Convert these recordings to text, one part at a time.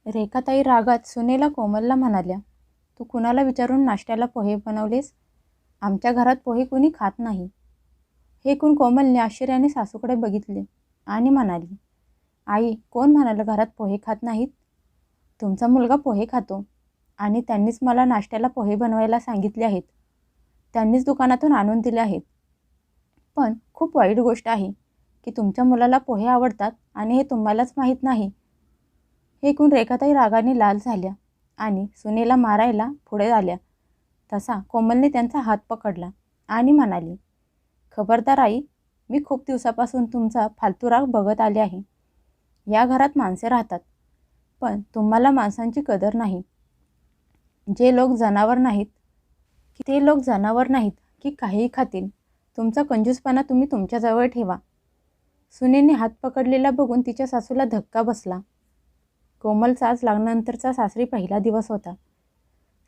रेखाताई रागात सुनेला कोमलला म्हणाल्या, तू कुणाला विचारून नाश्त्याला पोहे बनवलेस? आमच्या घरात पोहे कुणी खात नाही. हे ऐकून कोमलने आश्चर्याने सासूकडे बघितले आणि म्हणाली, आई, कोण म्हणालं घरात पोहे खात नाहीत? तुमचा मुलगा पोहे खातो आणि त्यांनीच मला नाश्त्याला पोहे बनवायला सांगितले आहेत. त्यांनीच दुकानातून आणून दिले आहेत. पण खूप वाईट गोष्ट आहे की तुमच्या मुलाला पोहे आवडतात आणि हे तुम्हालाच माहीत नाही. हे ऐकून रेखाताई रागाने लाल झाल्या आणि सुनेला मारायला पुढे आल्या. तसा कोमलने त्यांचा हात पकडला आणि म्हणाली, खबरदार आई, मी खूप दिवसापासून तुमचा फालतू राग बघत आले आहे. या घरात माणसे राहतात, पण तुम्हाला माणसांची कदर नाही. जे लोक जनावर नाहीत ते लोक जनावर नाहीत की काहीही खातील. तुमचा कंजूसपणा तुम्ही तुमच्याजवळ ठेवा. सुनेने हात पकडलेला बघून तिच्या सासूला धक्का बसला. कोमलचा आज लग्नानंतरचा सासरी पहिला दिवस होता.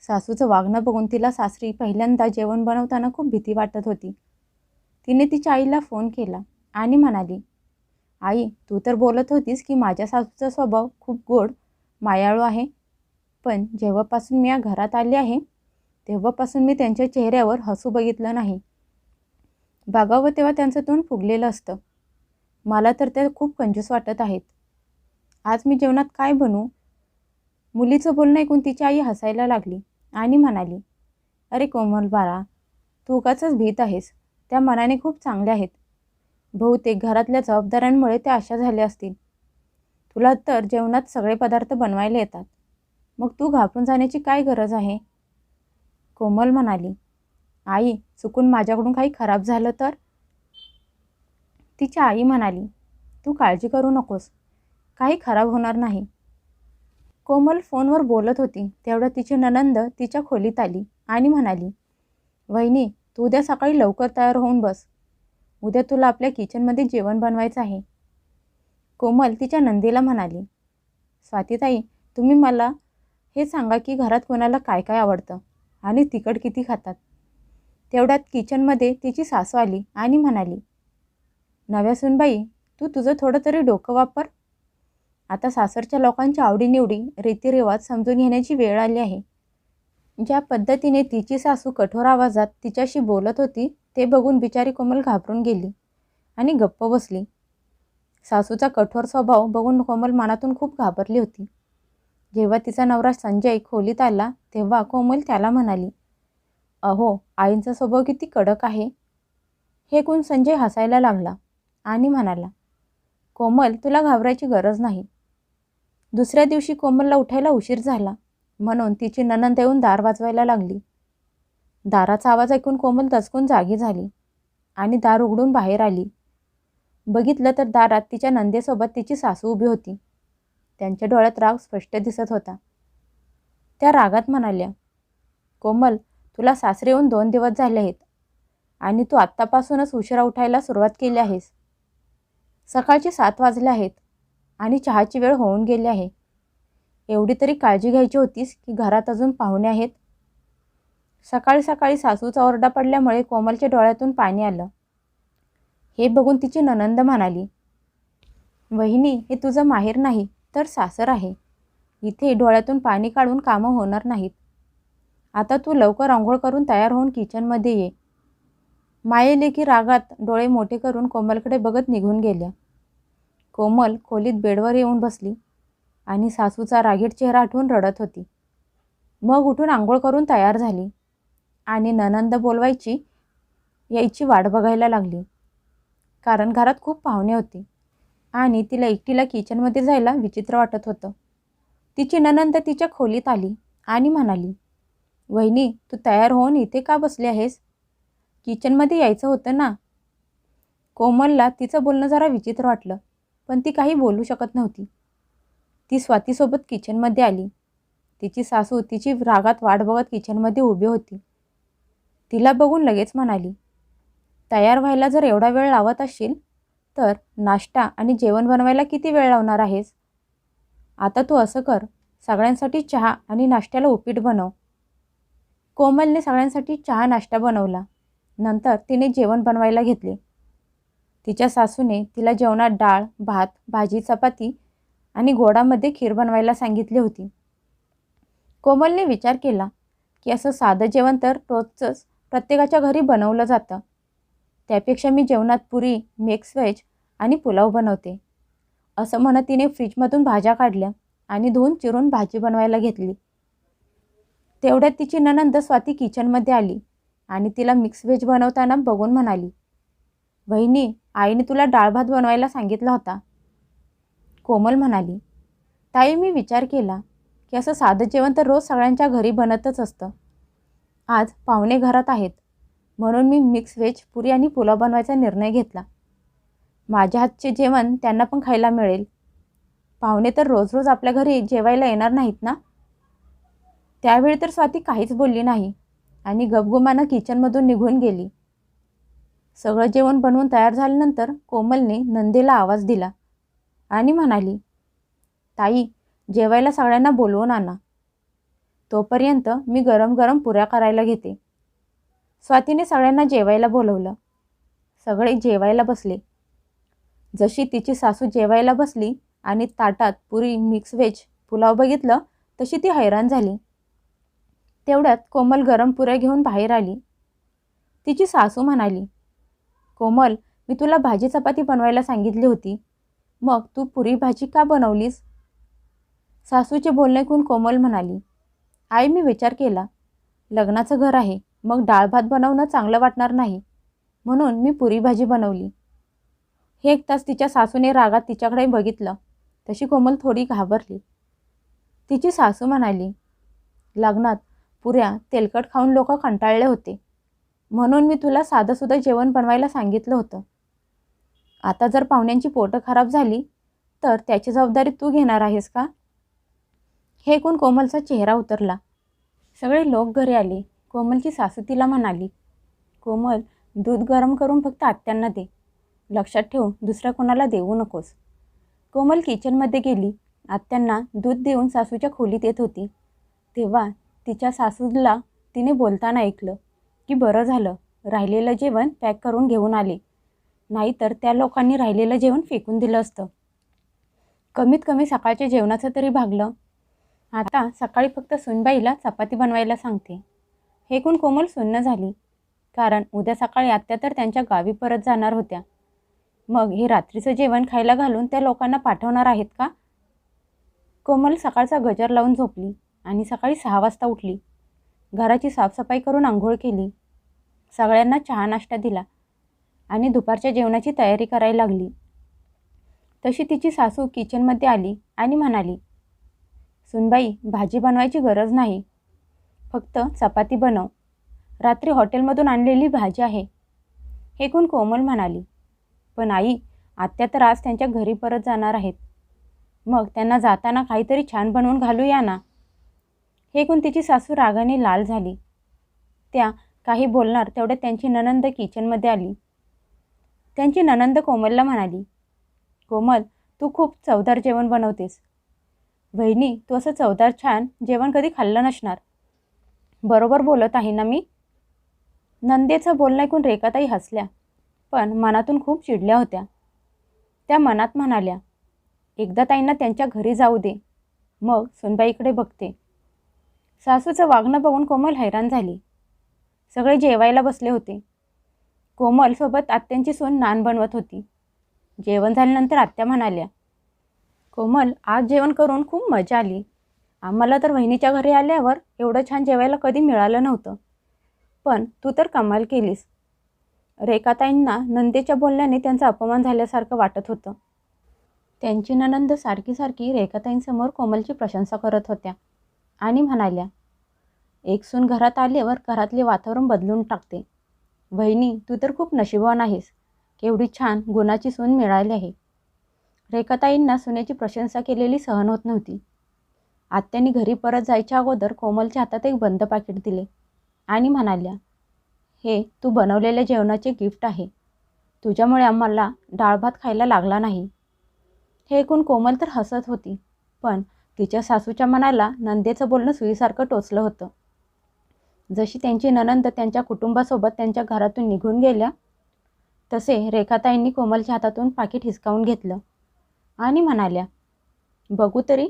सासूचं वागणं बघून तिला सासरी पहिल्यांदा जेवण बनवताना खूप भीती वाटत होती. तिने तिच्या आईला फोन केला आणि म्हणाली, आई, तू तर बोलत होतीस की माझ्या सासूचा स्वभाव खूप गोड मायाळू आहे, पण जेव्हापासून मी या घरात आले आहे तेव्हापासून मी त्यांच्या चेहऱ्यावर हसू बघितलं नाही. बघावं तेव्हा त्यांचं तोंड फुगलेलं असतं. मला तर ते खूप कंजूस वाटत आहेत. आज मी जेवणात काय बनवू? मुलीचं बोलणं ऐकून तिची आई हसायला लागली आणि म्हणाली, अरे कोमल बाळा, तू उगाचच भीत आहेस. त्या मनाने खूप चांगल्या आहेत. बहुतेक घरातल्या जबाबदाऱ्यांमुळे त्या अशा झाल्या असतील. तुला तर जेवणात सगळे पदार्थ बनवायला येतात, मग तू घाबरून जाण्याची काय गरज आहे? कोमल म्हणाली, आई, चुकून माझ्याकडून काही खराब झालं तर? तिची आई म्हणाली, तू काळजी करू नकोस, काही खराब होणार नाही. कोमल फोनवर बोलत होती तेवढ्यात तिची नणंद तिच्या खोलीत आली आणि म्हणाली, वहिनी, तू उद्या सकाळी लवकर तयार होऊन बस. उद्या तुला आपल्या किचनमध्ये जेवण बनवायचं आहे. कोमल तिच्या नंदीला म्हणाली, स्वातीताई, तुम्ही मला हे सांगा की घरात कोणाला काय काय आवडतं आणि तिखट किती खातात. तेवढ्यात किचनमध्ये तिची सासू आली आणि म्हणाली, नव्या सूनबाई, तू तुझं थोडं तरी डोकं वापर. आता सासरच्या लोकांच्या आवडीनिवडी रीतिरिवाज समजून घेण्याची वेळ आली आहे. ज्या पद्धतीने तिची सासू कठोर आवाजात तिच्याशी बोलत होती ते बघून बिचारी कोमल घाबरून गेली आणि गप्प बसली. सासूचा कठोर स्वभाव बघून कोमल मनातून खूप घाबरली होती. जेव्हा तिचा नवरा संजय खोलीत आला तेव्हा कोमल त्याला म्हणाली, अहो, आईंचा स्वभाव किती कडक आहे. हे ऐकून संजय हसायला लागला आणि म्हणाला, कोमल, तुला घाबरायची गरज नाही. दुसऱ्या दिवशी कोमलला उठायला उशीर झाला म्हणून तिची नणंद येऊन दार वाजवायला लागली. दाराचा आवाज ऐकून कोमल दचकून जागी झाली आणि दार उघडून बाहेर आली. बघितलं तर दारात तिच्या नंदेसोबत तिची सासू उभी होती. त्यांच्या डोळ्यात राग स्पष्ट दिसत होता. त्या रागात म्हणाल्या, कोमल, तुला सासरे येऊन 2 दिवस झाले आहेत आणि तू आत्तापासूनच उशिरा उठायला सुरुवात केली आहेस. सकाळचे 7 वाजले आहेत आणि चहाची वेळ होऊन गेली आहे. एवढी तरी काळजी घ्यायची होतीस की घरात अजून पाहुणे आहेत. सकाळी सकाळी सासूचा ओरडा पडल्यामुळे कोमलच्या डोळ्यातून पाणी आलं. हे बघून तिची नणंद म्हणाली, वहिनी, हे तुझं माहेर नाही तर सासर आहे. इथे डोळ्यातून पाणी काढून कामं होणार नाहीत. आता तू लवकर आंघोळ करून तयार होऊन किचनमध्ये ये. मायेलेकी रागात डोळे मोठे करून कोमलकडे बघत निघून गेल्या. कोमल खोलीत बेडवर येऊन बसली आणि सासूचा रागीट चेहरा आठवून रडत होती. मग उठून आंघोळ करून तयार झाली आणि नणंद बोलवायची यायची वाट बघायला लागली. कारण घरात खूप पाहुणे होते आणि तिला एकटीला किचनमध्ये जायला विचित्र वाटत होतं. तिची नणंद तिच्या खोलीत आली आणि म्हणाली, वहिनी, तू तयार होऊन इथे का बसली आहेस? किचनमध्ये यायचं होतं ना. कोमलला तिचं बोलणं जरा विचित्र वाटलं, पण ती काही बोलू शकत नव्हती. ती स्वातीसोबत किचनमध्ये आली. तिची सासू तिची रागात वाट बघत किचनमध्ये उभी होती. तिला बघून लगेच म्हणाली, तयार व्हायला जर एवढा वेळ लावत असशील तर नाश्ता आणि जेवण बनवायला किती वेळ लावणार आहेस? आता तू असं कर, सगळ्यांसाठी चहा आणि नाश्त्याला उपीट बनव. कोमलने सगळ्यांसाठी चहा नाश्ता बनवला. नंतर तिने जेवण बनवायला घेतले. तिच्या सासूने तिला जेवणात डाळ, भात, भाजी, चपाती आणि गोडामध्ये खीर बनवायला सांगितली होती. कोमलने विचार केला की असं साधं जेवण तर रोजचंच प्रत्येकाच्या घरी बनवलं जातं. त्यापेक्षा मी जेवणात पुरी, मिक्स व्हेज आणि पुलाव बनवते. असं म्हणत तिने फ्रीजमधून भाज्या काढल्या आणि धुवून चिरून भाजी बनवायला घेतली. तेवढ्यात तिची नणंद स्वाती किचनमध्ये आली आणि तिला मिक्स व्हेज बनवताना बघून म्हणाली, वहिनी, आईने तुला डाळ भात बनवायला सांगितला होता. कोमल म्हणाली, ताई, मी विचार केला की असं साधं जेवण तर रोज सगळ्यांच्या घरी बनतच असतं. आज पाहुणे घरात आहेत म्हणून मी मिक्स व्हेज, पुरी आणि पुलाव बनवायचा निर्णय घेतला. माझ्या हातचे जेवण त्यांना पण खायला मिळेल. पाहुणे तर रोज रोज आपल्या घरी जेवायला येणार नाहीत ना. त्यावेळी तर स्वाती काहीच बोलली नाही आणि गपगुमानं किचनमधून निघून गेली. सगळं जेवण बनवून तयार झाल्यानंतर कोमलने नंदेला आवाज दिला आणि म्हणाली, ताई, जेवायला सगळ्यांना बोलवून आणा. तोपर्यंत मी गरम गरम पुऱ्या करायला घेते. स्वातीने सगळ्यांना जेवायला बोलवलं. सगळे जेवायला बसले. जशी तिची सासू जेवायला बसली आणि ताटात पुरी, मिक्स व्हेज, पुलाव बघितलं तशी ती हैराण झाली. तेवढ्यात कोमल गरम पुऱ्या घेऊन बाहेर आली. तिची सासू म्हणाली, कोमल, मी तुला भाजी चपाती बनवायला सांगितली होती, मग तू पुरी भाजी का बनवलीस? सासूचे बोलणे ऐकून कोमल म्हणाली, आई, मी विचार केला, लग्नाचं घर आहे, मग डाळ भात बनवणं चांगलं वाटणार नाही, म्हणून मी पुरी भाजी बनवली. हे ऐकताच तिच्या सासूने रागात तिच्याकडे बघितलं. तशी कोमल थोडी घाबरली. तिची सासू म्हणाली, लग्नात पुऱ्या तेलकट खाऊन लोक कंटाळले होते, म्हणून मी तुला साधंसुद्धा जेवण बनवायला सांगितलं होतं. आता जर पाहुण्यांची पोटं खराब झाली तर त्याची जबाबदारी तू घेणार आहेस का? हे ऐकून कोमलचा चेहरा उतरला. सगळे लोक घरी आले. कोमलची सासू तिला म्हणाली, कोमल, दूध गरम करून फक्त आत्यांना दे. लक्षात ठेव, दुसऱ्या कोणाला देऊ नकोस. कोमल किचनमध्ये गेली. आत्यांना दूध देऊन सासूच्या खोलीत येत होती. तेव्हा तिच्या सासूला तिने बोलताना ऐकलं की बरं झालं राहिलेलं जेवण पॅक करून घेऊन आले, नाहीतर त्या लोकांनी राहिलेलं जेवण फेकून दिलं असतं. कमीत कमी सकाळच्या जेवणाचं तरी भागलं. आता सकाळी फक्त सुनबाईला चपाती बनवायला सांगते. हे ऐकून कोमल सुन्न झाली, कारण उद्या सकाळी आत्या तर त्यांच्या गावी परत जाणार होत्या. मग हे रात्रीचं जेवण खायला घालून त्या लोकांना पाठवणार आहेत का? कोमल सकाळचा गजर लावून झोपली आणि सकाळी 6 वाजता उठली. घराची साफसफाई करून आंघोळ केली. सगळ्यांना चहा नाश्ता दिला आणि दुपारच्या जेवणाची तयारी करायला लागली. तशी तिची सासू किचनमध्ये आली आणि म्हणाली, सुनबाई, भाजी बनवायची गरज नाही, फक्त चपाती बनव. रात्री हॉटेलमधून आणलेली भाजी आहे. हे ऐकून कोमल म्हणाली, पण आई, आत्या तर आज त्यांच्या घरी परत जाणार आहेत, मग त्यांना जाताना काहीतरी छान बनवून घालूया ना. हे ऐकून तिची सासू रागाने लाल झाली. त्या काही बोलणार तेवढ्यात त्यांची नणंद किचनमध्ये आली. त्यांची नणंद कोमलला म्हणाली, कोमल, तू खूप चवदार जेवण बनवतेस. वहिनी, तू असं चवदार छान जेवण कधी खाल्लं नसणार. बरोबर बोलत आहे ना मी? नंदेचं बोलणं ऐकून रेखाताई हसल्या, पण मनातून खूप चिडल्या होत्या. त्या मनात म्हणाल्या, एकदा ताईंना त्यांच्या घरी जाऊ दे, मग सुनबाईकडे बघते. सासूचं वागणं बघून कोमल हैराण झाली. सगळे जेवायला बसले होते. कोमलसोबत आत्यांची सून नान बनवत होती. जेवण झाल्यानंतर आत्या म्हणाल्या, कोमल, आज जेवण करून खूप मजा आली. आम्हाला तर वहिनीच्या घरी आल्यावर एवढं छान जेवायला कधी मिळालं नव्हतं, पण तू तर कमाल केलीस. रेखाताईंना नंदेच्या बोलण्याने त्यांचा अपमान झाल्यासारखं वाटत होतं. त्यांची नणंद सारखी सारखी रेखाताईंसमोर कोमलची प्रशंसा करत होत्या आणि म्हणाल्या, एक सून घरात आल्यावर घरातले वातावरण बदलून टाकते. वहिनी, तू तर खूप नशीबवान आहेस. केवढी छान गुणाची सून मिळाली आहे. रेखाताईंना सुनेची प्रशंसा केलेली सहन होत नव्हती. आत्यांनी घरी परत जायच्या अगोदर कोमलच्या हातात एक बंद पाकिट दिले आणि म्हणाल्या, हे तू बनवलेल्या जेवणाचे गिफ्ट आहे. तुझ्यामुळे आम्हाला डाळ भात खायला लागला नाही. हे ऐकून कोमल तर हसत होती, पण तिच्या सासूच्या मनाला नंदेचं बोलणं सुईसारखं टोचलं होतं. जशी त्यांची नणंद त्यांच्या कुटुंबासोबत त्यांच्या घरातून निघून गेल्या, तसे रेखाताईंनी कोमलच्या हातातून पाकिट हिसकावून घेतलं आणि म्हणाल्या, बघू तरी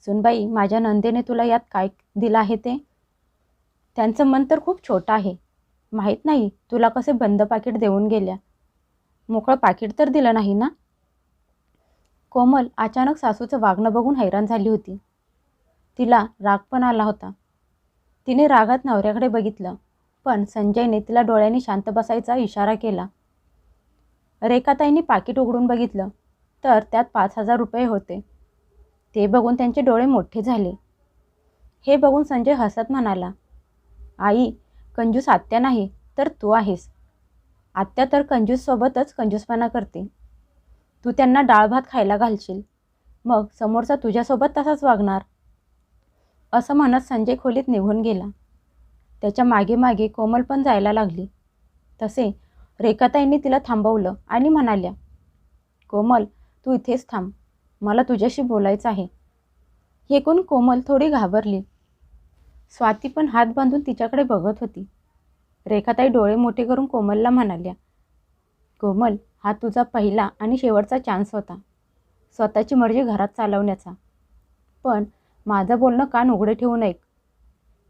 सुनबाई, माझ्या नंदेने तुला यात काय दिलं आहे ते? त्यांचं मन तर खूप छोटं आहे. माहीत नाही तुला कसे बंद पाकिट देऊन गेल्या. मोकळं पाकिट तर दिलं नाही ना? कोमल अचानक सासूचं वागणं बघून हैराण झाली होती. तिला राग पण आला होता. तिने रागात नवऱ्याकडे बघितलं, पण संजयने तिला डोळ्यांनी शांत बसायचा इशारा केला. रेखाताईंनी पाकिट उघडून बघितलं तर त्यात 5,000 रुपये होते. ते बघून त्यांचे डोळे मोठे झाले. हे बघून संजय हसत म्हणाला, आई, कंजूस आत्या नाही तर तू आहेस. आत्या तर कंजूससोबतच कंजूसपणा करते. तू त्यांना डाळ भात खायला घालशील, मग समोरचा तुझ्यासोबत तसाच वागणार. असं म्हणत संजय खोलीत निघून गेला. त्याच्या मागे मागे कोमल पण जायला लागली. तसे रेखाताईंनी तिला थांबवलं आणि म्हणाल्या, कोमल, तू इथेच थांब, मला तुझ्याशी बोलायचं आहे. हे ऐकून कोमल थोडी घाबरली. स्वाती पण हात बांधून तिच्याकडे बघत होती. रेखाताई डोळे मोठे करून कोमलला म्हणाल्या, कोमल, हा तुझा पहिला आणि शेवटचा चान्स होता स्वतःची मर्जी घरात चालवण्याचा. पण माझं बोलणं कान उघडे ठेवून ऐक.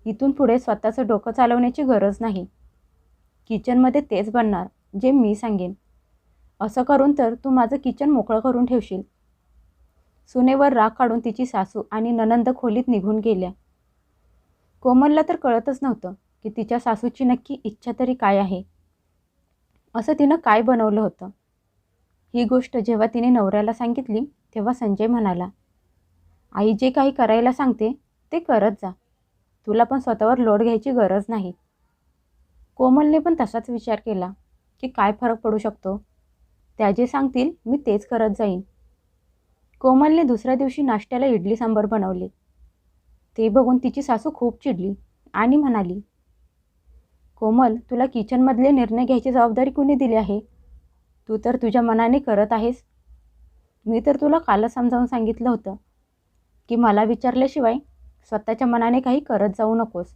इथून पुढे स्वतःचं डोकं चालवण्याची गरज नाही. किचनमध्ये तेच बनणार जे मी सांगेन. असं करून तर तू माझं किचन मोकळं करून ठेवशील. सुनेवर राग काढून तिची सासू आणि ननंद खोलीत निघून गेल्या. कोमलला तर कळतच नव्हतं की तिच्या सासूची नक्की इच्छा तरी काय आहे. असं तिनं काय बनवलं होतं. ही गोष्ट जेव्हा तिने नवऱ्याला सांगितली तेव्हा संजय म्हणाला, आई जे काही करायला सांगते ते करत जा. तुला पण स्वतःवर लोड घ्यायची गरज नाही. कोमलने पण तसाच विचार केला की काय फरक पडू शकतो. त्या जे सांगतील मी तेच करत जाईन. कोमलने दुसऱ्या दिवशी नाश्त्याला इडली सांबर बनवले. ते बघून तिची सासू खूप चिडली आणि म्हणाली, कोमल, तुला किचनमधले निर्णय घ्यायची जबाबदारी कुणी दिली आहे? तू तर तुझ्या मनाने करत आहेस. मी तर तुला कालच समजावून सांगितलं होतं की मला विचारल्याशिवाय स्वतःच्या मनाने काही करत जाऊ नकोस.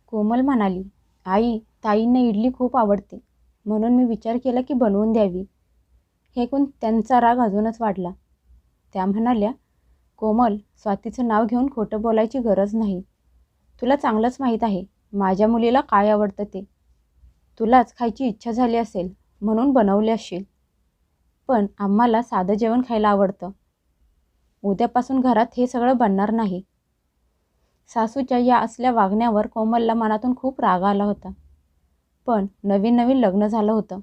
कोमल म्हणाली, आई, ताईंना इडली खूप आवडते म्हणून मी विचार केला की बनवून द्यावी. हे ऐकून त्यांचा राग अजूनच वाढला. त्या म्हणाल्या, कोमल, स्वातीचं नाव घेऊन खोटं बोलायची गरज नाही. तुला चांगलंच माहीत आहे माझ्या मुलीला काय आवडतं ते. तुलाच खायची इच्छा झाली असेल म्हणून बनवले असशील. पण आम्हाला साधं जेवण खायला आवडतं. उद्यापासून घरात हे सगळं बनणार नाही. सासूच्या या असल्या वागण्यावर कोमलला मनातून खूप राग आला होता. पण नवीन नवीन लग्न झालं होतं,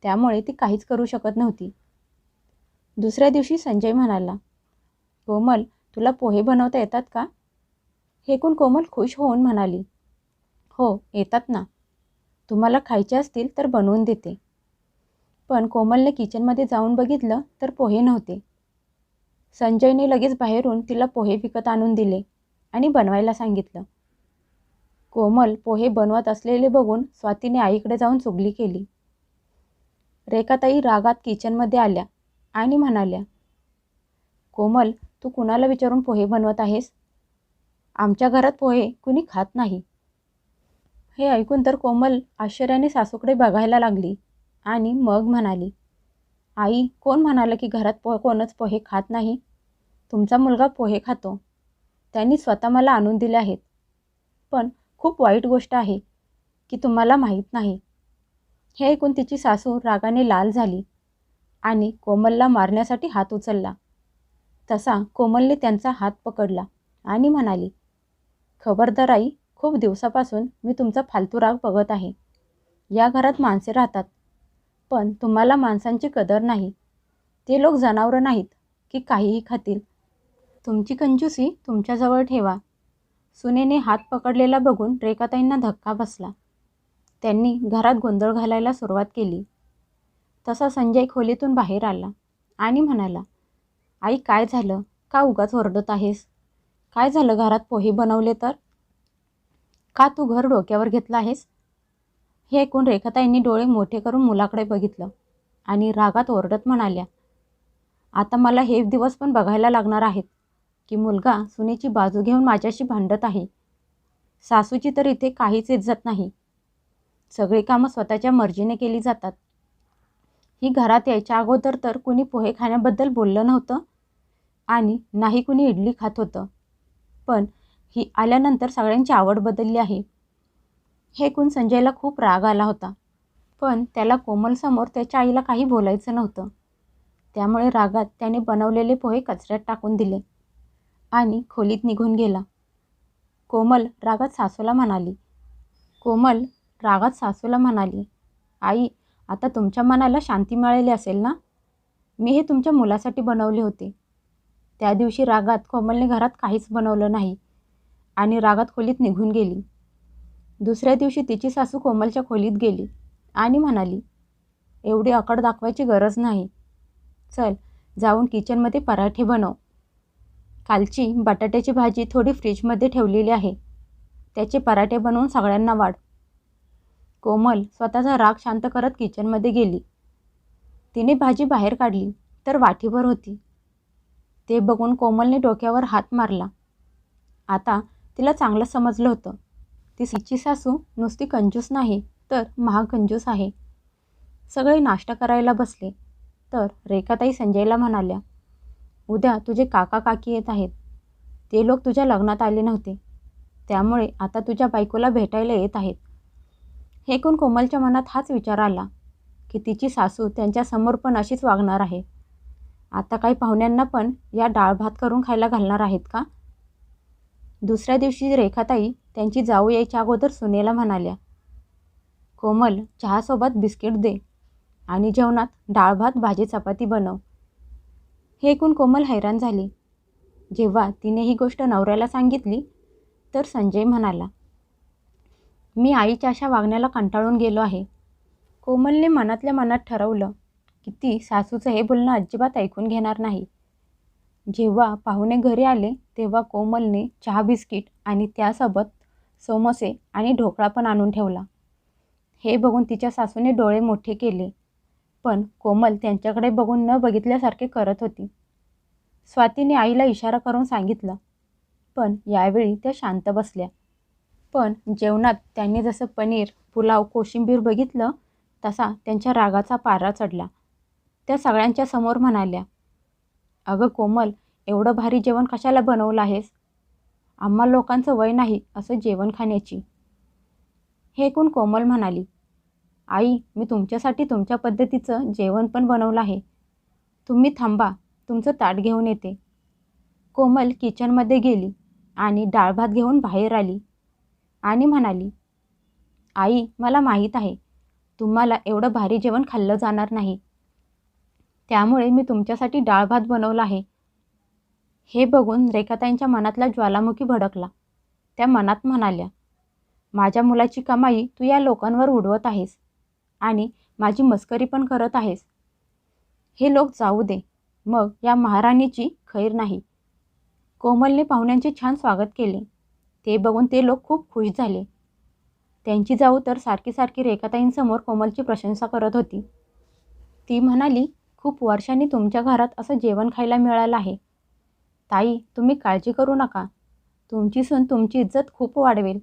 त्यामुळे ती काहीच करू शकत नव्हती. दुसऱ्या दिवशी संजय म्हणाला, कोमल, तुला पोहे बनवता येतात का? हे ऐकून कोमल खुश होऊन म्हणाली, हो, येतात ना. तुम्हाला खायचे असतील तर बनवून देते. पण कोमलने किचनमध्ये जाऊन बघितलं तर पोहे नव्हते. संजयने लगेच बाहेरून तिला पोहे विकत आणून दिले आणि बनवायला सांगितलं. कोमल पोहे बनवत असलेले बघून स्वातीने आईकडे जाऊन चुगली केली. रेखाताई रागात किचनमध्ये आल्या आणि म्हणाल्या, कोमल, तू कुणाला विचारून पोहे बनवत आहेस? आमच्या घरात पोहे कुणी खात नाही. हे ऐकून तर कोमल आश्चर्याने सासूकडे बघायला लागली आणि मग म्हणाली, आई, कोण म्हणालं की घरात कोणच पोहे खात नाही? तुमचा मुलगा पोहे खातो. त्यांनी स्वतः मला आणून दिले आहेत. पण खूप वाईट गोष्ट आहे की तुम्हाला माहीत नाही. हे ऐकून तिची सासू रागाने लाल झाली आणि कोमलला मारण्यासाठी हात उचलला. तसा कोमलने त्यांचा हात पकडला आणि म्हणाली, खबरदार आई, खूप दिवसापासून मी तुमचा फालतू राग बघत आहे. या घरात माणसे राहतात, पण तुम्हाला माणसांची कदर नाही. ते लोक जनावरं नाहीत की काहीही खातील. तुमची कंजूसी तुमच्याजवळ ठेवा. सुनेने हात पकडलेला बघून रेखाताईंना धक्का बसला. त्यांनी घरात गोंधळ घालायला सुरुवात केली. तसा संजय खोलीतून बाहेर आला आणि म्हणाला, आई, काय झालं? का उगाच ओरडत आहेस? काय झालं? घरात पोहे बनवले तर? का तू घर डोक्यावर घेतलं आहेस? हे ऐकून रेखाताईंनी डोळे मोठे करून मुलाकडे बघितलं आणि रागात ओरडत म्हणाल्या, आता मला हे दिवस पण बघायला लागणार आहेत की मुलगा सुनेची बाजू घेऊन माझ्याशी भांडत आहे. सासूची तर इथे काहीच इज्जत नाही. सगळी कामं स्वतःच्या मर्जीने केली जातात. ही घरात यायच्या अगोदर तर कुणी पोहे खाण्याबद्दल बोललं नव्हतं. आणि नाही कुणी इडली खात होतं. पण ही आल्यानंतर सगळ्यांची आवड बदलली आहे. हे ऐकून संजयला खूप राग आला होता. पण त्याला कोमलसमोर त्याच्या आईला काही बोलायचं नव्हतं. त्यामुळे रागात त्याने बनवलेले पोहे कचऱ्यात टाकून दिले आणि खोलीत निघून गेला. कोमल रागात सासूला म्हणाली, आई, आता तुमच्या मनाला शांती मिळाली असेल ना? मी हे तुमच्या मुलासाठी बनवले होते. त्या दिवशी रागात कोमलने घरात काहीच बनवलं नाही आणि रागात खोलीत निघून गेली. दुसऱ्या दिवशी तिची सासू कोमलच्या खोलीत गेली आणि म्हणाली, एवढी अकड दाखवायची गरज नाही. चल, जाऊन किचनमध्ये पराठे बनव. कालची बटाट्याची भाजी थोडी फ्रीजमध्ये ठेवलेली आहे. त्याचे पराठे बनवून सगळ्यांना वाढ. कोमल स्वतःचा राग शांत करत किचनमध्ये गेली. तिने भाजी बाहेर काढली तर वाटीभर होती. ते बघून कोमलने डोक्यावर हात मारला. आता तिला चांगलं समजलं होतं. तिची सासू नुसती कंजूस नाही तर महाकंजूस आहे. सगळे नाश्ता करायला बसले तर रेखाताई संजयला म्हणाल्या, उद्या तुझे काका काकी येत आहेत. ते लोक तुझ्या लग्नात आले नव्हते, त्यामुळे आता तुझ्या बायकोला भेटायला येत आहेत. हे ऐकून कोमलच्या मनात हाच विचार आला की तिची सासू त्यांच्यासमोर पण अशीच वागणार आहे. आता काही पाहुण्यांना पण या डाळ भात करून खायला घालणार आहेत का? दुसऱ्या दिवशी रेखाताई त्यांची जाऊ यायच्या अगोदर सुनेला म्हणाल्या, कोमल, चहासोबत बिस्किट दे आणि जेवणात डाळ भात भाजी चपाती बनव. हे ऐकून कोमल हैराण झाली. जेव्हा तिने ही गोष्ट नवऱ्याला सांगितली तर संजय म्हणाला, मी आईच्या अशा वागण्याला कंटाळून गेलो आहे. कोमलने मनातल्या मनात ठरवलं की ती सासूचं हे बोलणं अजिबात ऐकून घेणार नाही. जेव्हा पाहुणे घरी आले तेव्हा कोमलने चहा बिस्किट आणि त्यासोबत समोसे आणि ढोकळा पण आणून ठेवला. हे बघून तिच्या सासूने डोळे मोठे केले, पण कोमल त्यांच्याकडे बघून न बघितल्यासारखे करत होती. स्वातीने आईला इशारा करून सांगितलं, पण यावेळी त्या शांत बसल्या. पण जेवणात त्यांनी जसं पनीर, पुलाव, कोशिंबीर बघितलं तसा त्यांच्या रागाचा पारा चढला. त्या सगळ्यांच्या समोर म्हणाल्या, अगं कोमल, एवढं भारी जेवण कशाला बनवलं आहेस? आम्हा लोकांचं वय नाही असं जेवण खाण्याची. हे ऐकून कोमल म्हणाली, आई, मी तुमच्यासाठी तुमच्या पद्धतीचं जेवण पण बनवलं आहे. तुम्ही थांबा, तुमचं ताट घेऊन येते. कोमल किचनमध्ये गेली आणि डाळ भात घेऊन बाहेर आली आणि म्हणाली, आई, मला माहीत आहे तुम्हाला एवढं भारी जेवण खाल्लं जाणार नाही, त्यामुळे मी तुमच्यासाठी डाळ भात बनवला आहे. हे बघून रेखाताईंच्या मनातला ज्वालामुखी भडकला. त्या मनात म्हणाल्या, माझ्या मुलाची कमाई तू या लोकांवर उडवत आहेस आणि माझी मस्करी पण करत आहेस. हे लोक जाऊ दे, मग या महाराणीची खैर नाही. कोमलने पाहुण्यांचे छान स्वागत केले. ते बघून ते लोक खूप खुश झाले. त्यांची जाऊ तर सारखी सारखी रेखाताईंसमोर कोमलची प्रशंसा करत होती. ती म्हणाली, खूप वर्षांनी तुमच्या घरात असं जेवण खायला मिळालं आहे. ताई, तुम्ही काळजी करू नका, तुमची सून तुमची इज्जत खूप वाढवेल.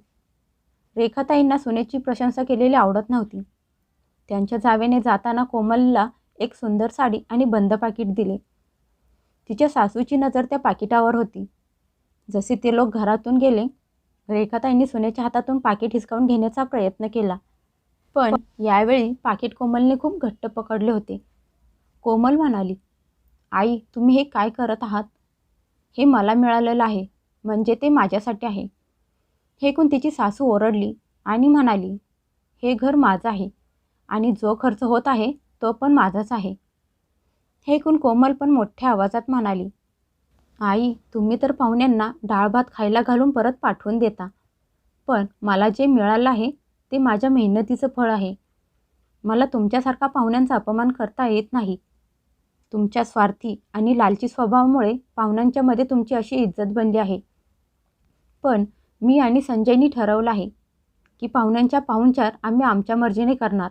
रेखाताईंना सुनेची प्रशंसा केलेली आवडत नव्हती. त्यांच्या जावेने जाताना कोमलला एक सुंदर साडी आणि बंद पाकिट दिले. तिच्या सासूची नजर त्या पाकिटावर होती. जसे ते लोक घरातून गेले, रेखाताईंनी सुनेच्या हातातून पाकिट हिसकावून घेण्याचा प्रयत्न केला, पण यावेळी पाकिट कोमलने खूप घट्ट पकडले होते. कोमल म्हणाली, आई, तुम्ही हे काय करत आहात? हे मला मिळालेलं आहे, म्हणजे ते माझ्यासाठी आहे. हे ऐकून तिची सासू ओरडली आणि म्हणाली, हे घर माझं आहे आणि जो खर्च होत आहे तो पण माझाच आहे. हे ऐकून कोमल पण मोठ्या आवाजात म्हणाली, आई, तुम्ही तर पाहुण्यांना डाळ भात खायला घालून परत पाठवून देता, पण मला जे मिळालं आहे ते माझ्या मेहनतीचं फळ आहे. मला तुमच्यासारखा पाहुण्यांचा अपमान करता येत नाही. तुमच्या स्वार्थी आणि लालची स्वभावामुळे पाहुण्यांच्या मध्ये तुमची अशी इज्जत बनली आहे. पण मी आणि संजयनी ठरवलं आहे की पाहुण्यांच्या पाहुणचार आम्ही आमच्या मर्जीने करणार.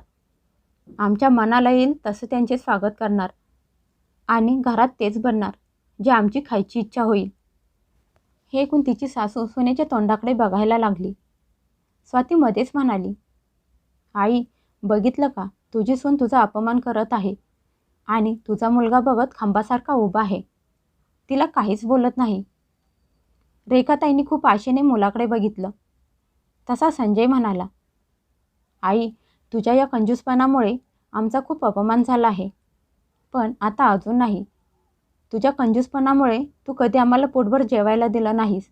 आमच्या मनाला येईल तसं त्यांचे स्वागत करणार आणि घरात तेच बनणार जे आमची खायची इच्छा होईल. हे ऐकून तिची सासू सुनेच्या तोंडाकडे बघायला लागली. स्वाती मध्येच म्हणाली, आई, बघितलं का, तुझी सून तुझा अपमान करत आहे आणि तुझा मुलगा बघत खांबासारखा उभा आहे. तिला काहीच बोलत नाही. रेखाताईंनी खूप आशेने मुलाकडे बघितलं. तसा संजय म्हणाला, आई, तुझ्या या कंजूसपणामुळे आमचा खूप अपमान झाला आहे. पण आता अजून नाही. तुझ्या कंजूसपणामुळे तू कधी आम्हाला पोटभर जेवायला दिलं नाहीस.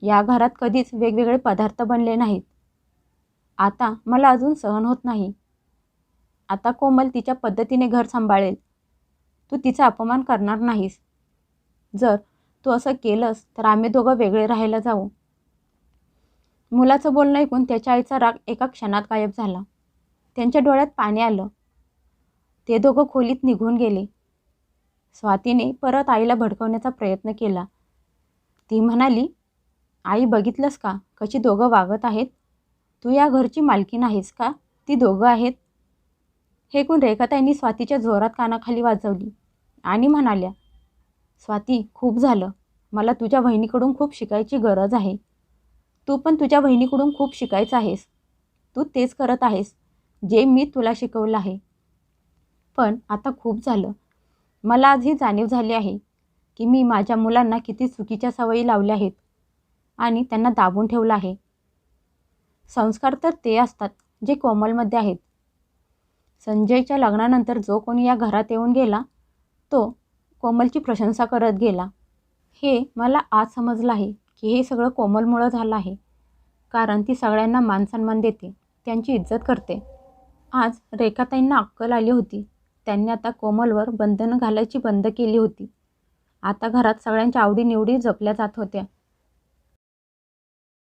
या घरात कधीच वेगवेगळे पदार्थ बनले नाहीत. आता मला अजून सहन होत नाही. आता कोमल तिच्या पद्धतीने घर सांभाळेल. तू तिचा अपमान करणार नाहीस. जर तू असं केलंस तर आम्ही दोघं वेगळे राहायला जाऊ. मुलाचं बोलणं ऐकून त्याच्या आईचा राग एका क्षणात गायब झाला. त्यांच्या डोळ्यात पाणी आलं. ते दोघं खोलीत निघून गेले. स्वातीने परत आईला भडकवण्याचा प्रयत्न केला. ती म्हणाली, आई, बघितलंस का कशी दोघं वागत आहेत? तू या घरची मालकीण आहेस का? ती दोघं आहेत. हे ऐकून रेखाताईंनी स्वातीच्या जोरात कानाखाली वाजवली आणि म्हणाल्या, स्वाती, खूप झालं. मला तुझ्या बहिणीकडून खूप शिकायची गरज आहे. तू पण तुझ्या बहिणीकडून खूप शिकायचं आहेस. तू तेच करत आहेस जे मी तुला शिकवलं आहे. पण आता खूप झालं. मला आज ही जाणीव झाली आहे की मी माझ्या मुलांना किती चुकीच्या सवयी लावल्या आहेत आणि त्यांना दाबून ठेवलं आहे. संस्कार तर ते असतात जे कोमलमध्ये आहेत. संजयच्या लग्नानंतर जो कोणी या घरात येऊन गेला तो कोमलची प्रशंसा करत गेला. हे मला आज समजलं आहे की हे सगळं कोमलमुळं झालं आहे. कारण ती सगळ्यांना मानसन्मान देते, त्यांची इज्जत करते. आज रेखाताईंना अक्कल आली होती. त्यांनी आता कोमलवर बंधनं घालायची बंद केली होती. आता घरात सगळ्यांच्या आवडीनिवडी जपल्या जात होत्या.